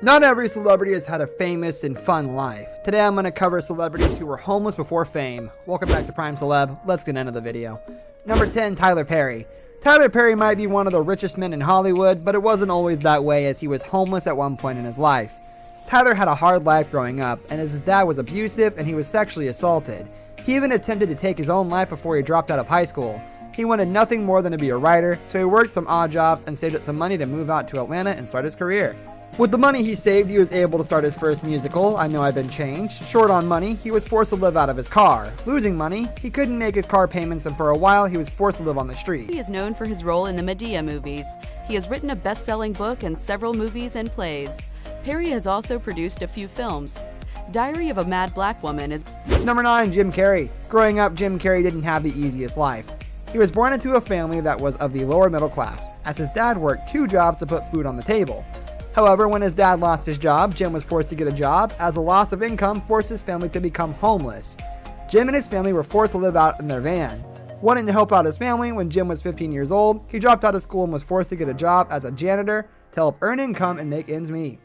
Not every celebrity has had a famous and fun life. Today I'm going to cover celebrities who were homeless before fame. Welcome back to Prime Celeb. Let's get into the video. Number 10, Tyler Perry. Tyler Perry might be one of the richest men in Hollywood, but it wasn't always that way as he was homeless at one point in his life. Tyler had a hard life growing up, and as his dad was abusive and he was sexually assaulted. He even attempted to take his own life before he dropped out of high school. He wanted nothing more than to be a writer, so he worked some odd jobs and saved up some money to move out to Atlanta and start his career. With the money he saved, he was able to start his first musical, I Know I've Been Changed. Short on money, he was forced to live out of his car. Losing money, he couldn't make his car payments, and for a while he was forced to live on the street. He is known for his role in the Medea movies. He has written a best-selling book and several movies and plays. Perry has also produced a few films. Diary of a Mad Black Woman is... Number 9, Jim Carrey. Growing up, Jim Carrey didn't have the easiest life. He was born into a family that was of the lower middle class, as his dad worked 2 jobs to put food on the table. However, when his dad lost his job, Jim was forced to get a job, as the loss of income forced his family to become homeless. Jim and his family were forced to live out in their van. Wanting to help out his family, when Jim was 15 years old, he dropped out of school and was forced to get a job as a janitor to help earn income and make ends meet.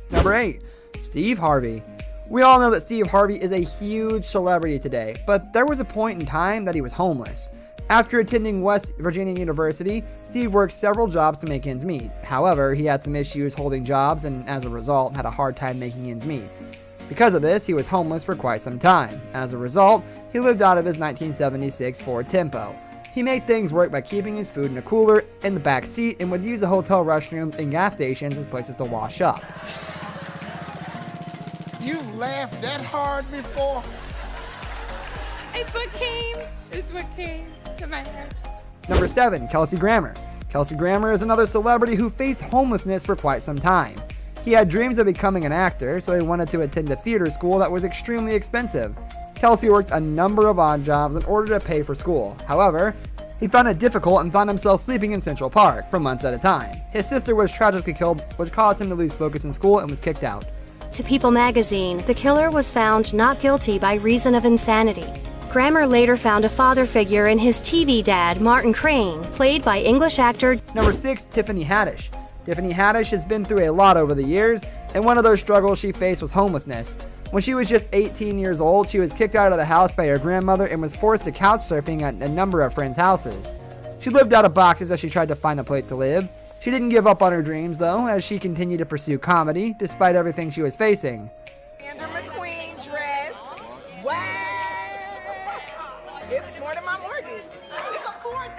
Number 8, Steve Harvey. We all know that Steve Harvey is a huge celebrity today, but there was a point in time that he was homeless. After attending West Virginia University, Steve worked several jobs to make ends meet. However, he had some issues holding jobs and as a result had a hard time making ends meet. Because of this, he was homeless for quite some time. As a result, he lived out of his 1976 Ford Tempo. He made things work by keeping his food in a cooler in the back seat and would use the hotel restrooms and gas stations as places to wash up. You've laughed that hard before? It's what came to my head. Number 7, Kelsey Grammer. Kelsey Grammer is another celebrity who faced homelessness for quite some time. He had dreams of becoming an actor, so he wanted to attend a theater school that was extremely expensive. Kelsey worked a number of odd jobs in order to pay for school. However, he found it difficult and found himself sleeping in Central Park for months at a time. His sister was tragically killed, which caused him to lose focus in school and was kicked out. To People magazine, the killer was found not guilty by reason of insanity. Grammer later found a father figure in his TV dad, Martin Crane, played by English actor. Number 6, Tiffany Haddish. Tiffany Haddish has been through a lot over the years, and one of those struggles she faced was homelessness. When she was just 18 years old, she was kicked out of the house by her grandmother and was forced to couch surfing at a number of friends' houses. She lived out of boxes as she tried to find a place to live. She didn't give up on her dreams, though, as she continued to pursue comedy, despite everything she was facing. Andrew McQueen dress. Wow! It's more than my mortgage. It's a $4,000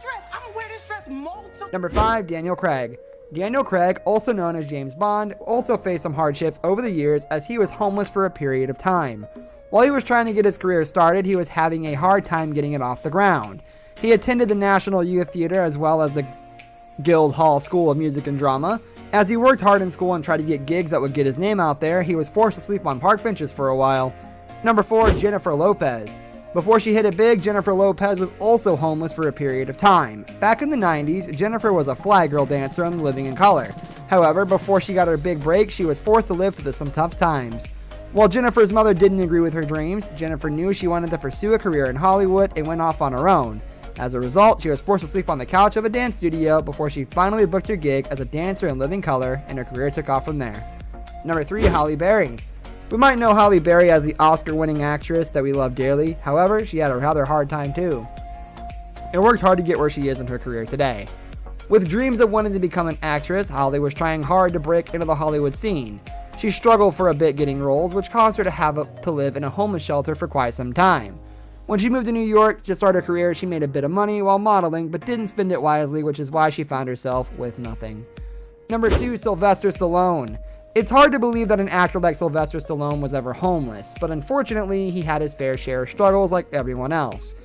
dress. I'm gonna wear this dress multiple... Number 5, Daniel Craig. Daniel Craig, also known as James Bond, also faced some hardships over the years as he was homeless for a period of time. While he was trying to get his career started, he was having a hard time getting it off the ground. He attended the National Youth Theater as well as the Guildhall School of Music and Drama. As he worked hard in school and tried to get gigs that would get his name out there, he was forced to sleep on park benches for a while. Number 4, Jennifer Lopez. Before she hit it big, Jennifer Lopez was also homeless for a period of time. Back in the 90s, Jennifer was a fly girl dancer on Living in Color. However, before she got her big break, she was forced to live through some tough times. While Jennifer's mother didn't agree with her dreams, Jennifer knew she wanted to pursue a career in Hollywood and went off on her own. As a result, she was forced to sleep on the couch of a dance studio before she finally booked her gig as a dancer in Living Color, and her career took off from there. Number 3, Halle Berry. We might know Halle Berry as the Oscar-winning actress that we love dearly. However, she had a rather hard time too, and worked hard to get where she is in her career today. With dreams of wanting to become an actress, Halle was trying hard to break into the Hollywood scene. She struggled for a bit getting roles, which caused her to have to live in a homeless shelter for quite some time. When she moved to New York to start her career, she made a bit of money while modeling, but didn't spend it wisely, which is why she found herself with nothing. Number 2, Sylvester Stallone. It's hard to believe that an actor like Sylvester Stallone was ever homeless, but unfortunately, he had his fair share of struggles like everyone else.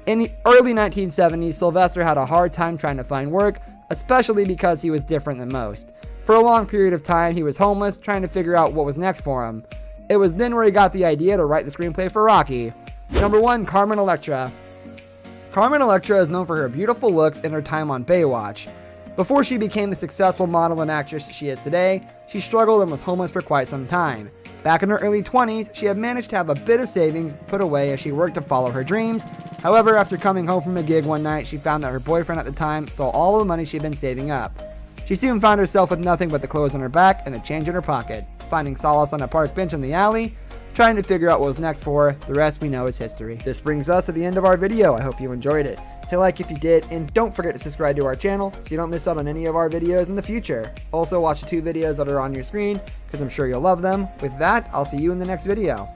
In the early 1970s, Sylvester had a hard time trying to find work, especially because he was different than most. For a long period of time, he was homeless, trying to figure out what was next for him. It was then where he got the idea to write the screenplay for Rocky. Number 1, Carmen Electra. Carmen Electra is known for her beautiful looks and her time on Baywatch. Before she became the successful model and actress she is today, she struggled and was homeless for quite some time. Back in her early 20s, she had managed to have a bit of savings put away as she worked to follow her dreams. However, after coming home from a gig one night, she found that her boyfriend at the time stole all of the money she'd been saving up. She soon found herself with nothing but the clothes on her back and the change in her pocket, finding solace on a park bench in the alley, trying to figure out what was next for her. The rest we know is history. This brings us to the end of our video. I hope you enjoyed it. Hit like if you did, and don't forget to subscribe to our channel so you don't miss out on any of our videos in the future. Also watch the 2 videos that are on your screen because I'm sure you'll love them. With that, I'll see you in the next video.